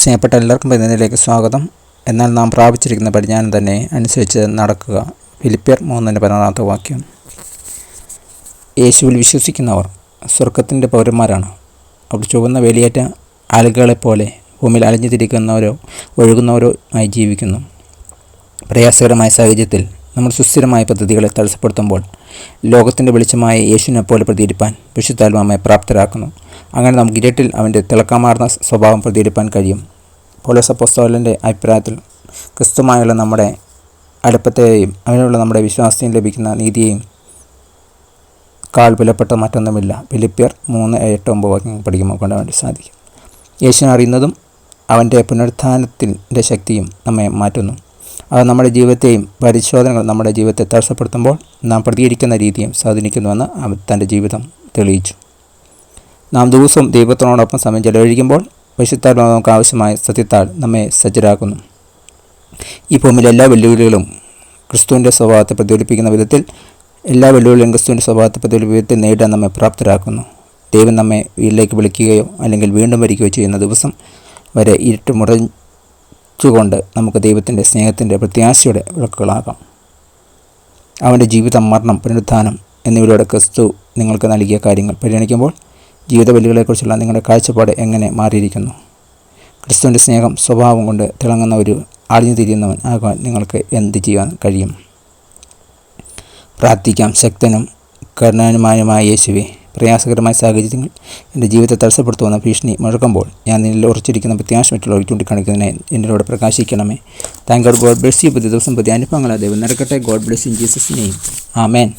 സ്നേഹപ്പെട്ട എല്ലാവർക്കും ഇതിലേക്ക് സ്വാഗതം. എന്നാൽ നാം പ്രാപിച്ചിരിക്കുന്ന പരിജ്ഞാനം തന്നെ അനുസരിച്ച് നടക്കുക. ഫിലിപ്പിയർ 3:16 വാക്യം. യേശുവിൽ വിശ്വസിക്കുന്നവർ സ്വർഗത്തിൻ്റെ പൗരന്മാരാണ്. അവർ ചുവന്ന വേലിയേറ്റ ആലുകളെപ്പോലെ ഭൂമിയിൽ അലഞ്ഞു തിരിക്കുന്നവരോ ഒഴുകുന്നവരോ ആയി ജീവിക്കുന്നു. പ്രയാസകരമായ സാഹചര്യത്തിൽ നമ്മൾ സുസ്ഥിരമായ പദ്ധതികളെ തടസ്സപ്പെടുത്തുമ്പോൾ ലോകത്തിൻ്റെ വെളിച്ചമായ യേശുവിനെപ്പോലെ പ്രതികരിപ്പാൻ വിശുദ്ധാത്മാവെ പ്രാപ്തരാക്കുന്നു. അങ്ങനെ നമുക്ക് ഇരുട്ടിൽ അവൻ്റെ തിളക്കമാർന്ന സ്വഭാവം പ്രതികരിപ്പാൻ കഴിയും. പൗലോസ് അപ്പോസ്തലൻ്റെ അഭിപ്രായത്തിൽ ക്രിസ്തുമായുള്ള നമ്മുടെ അടുപ്പത്തെയും അവനുള്ള നമ്മുടെ വിശ്വാസത്തെയും ലഭിക്കുന്ന നീതിയെയും കാൾ വിലപ്പെട്ട മറ്റൊന്നുമില്ല. ഫിലിപ്പിയർ 3:8-9 വാക്യം പഠിക്കുമ്പോൾ കൊണ്ട് വേണ്ടി സാധിക്കും. യേശുവിനെ അറിയുന്നതും അവൻ്റെ പുനരുത്ഥാനത്തിൻ്റെ ശക്തിയും നമ്മെ മാറ്റുന്നു. അത് നമ്മുടെ ജീവിതത്തെയും പരിശോധനകൾ നമ്മുടെ ജീവിതത്തെ തടസ്സപ്പെടുത്തുമ്പോൾ നാം പ്രതികരിക്കുന്ന രീതിയും സ്വാധീനിക്കുന്നുവെന്ന് അവൻ തൻ്റെ ജീവിതം തെളിയിച്ചു. നാം ദിവസവും ദൈവത്തിനോടൊപ്പം സമയം ചെലവഴിക്കുമ്പോൾ പരിശുദ്ധാത്മാവ് നമുക്ക് ആവശ്യമായ സത്യത്താൽ നമ്മെ സജ്ജരാക്കുന്നു. ഈ ഭൂമിയിലെ എല്ലാ വെല്ലുവിളികളും ക്രിസ്തുവിൻ്റെ സ്വഭാവത്തെ പ്രതിഫലിപ്പിക്കുന്ന വിധത്തിൽ നേടാൻ നമ്മെ പ്രാപ്തരാക്കുന്നു. ദൈവം നമ്മെ വീട്ടിലേക്ക് വിളിക്കുകയോ അല്ലെങ്കിൽ വീണ്ടും വരികയോ ചെയ്യുന്ന ദിവസം വരെ ഇരുട്ട് മുറിച്ചുകൊണ്ട് നമുക്ക് ദൈവത്തിൻ്റെ സ്നേഹത്തിൻ്റെ പ്രത്യാശയുടെ വിളക്കുകളാകാം. അവൻ്റെ ജീവിതം, മരണം, പുനരുത്ഥാനം എന്നിവയിലൂടെ ക്രിസ്തു നിങ്ങൾക്ക് നൽകിയ കാര്യങ്ങൾ പരിഗണിക്കുമ്പോൾ ജീവിത വെല്ലുവിളികളെക്കുറിച്ചുള്ള നിങ്ങളുടെ കാഴ്ചപ്പാട് എങ്ങനെ മാറിയിരിക്കുന്നു? ക്രിസ്തുവിൻ്റെ സ്നേഹം സ്വഭാവം കൊണ്ട് തിളങ്ങുന്ന ഒരു അളിഞ്ഞു തിരിയുന്നവൻ ആകാൻ നിങ്ങൾക്ക് എന്ത് ചെയ്യാൻ കഴിയും? പ്രാർത്ഥിക്കാം. ശക്തനും കരുണാനുമാനുമായ യേശുവേ, പ്രയാസകരമായ സാഹചര്യങ്ങൾ എൻ്റെ ജീവിതത്തെ തടസ്സപ്പെടുത്തുമെന്ന ഭീഷണി മുഴക്കുമ്പോൾ ഞാൻ നിന്നിൽ ഉറച്ചിരിക്കുന്ന പ്രത്യാശ മറ്റുള്ളവർ ചൂണ്ടിക്കാണിക്കുന്നതിനെ എന്നിലൂടെ പ്രകാശിക്കണമേ. Thank God. Bless you. പുതിയ ദിവസം പുതിയ അനുഭവങ്ങളാ ദൈവം നിറക്കട്ടെ. God bless in Jesus name. Amen.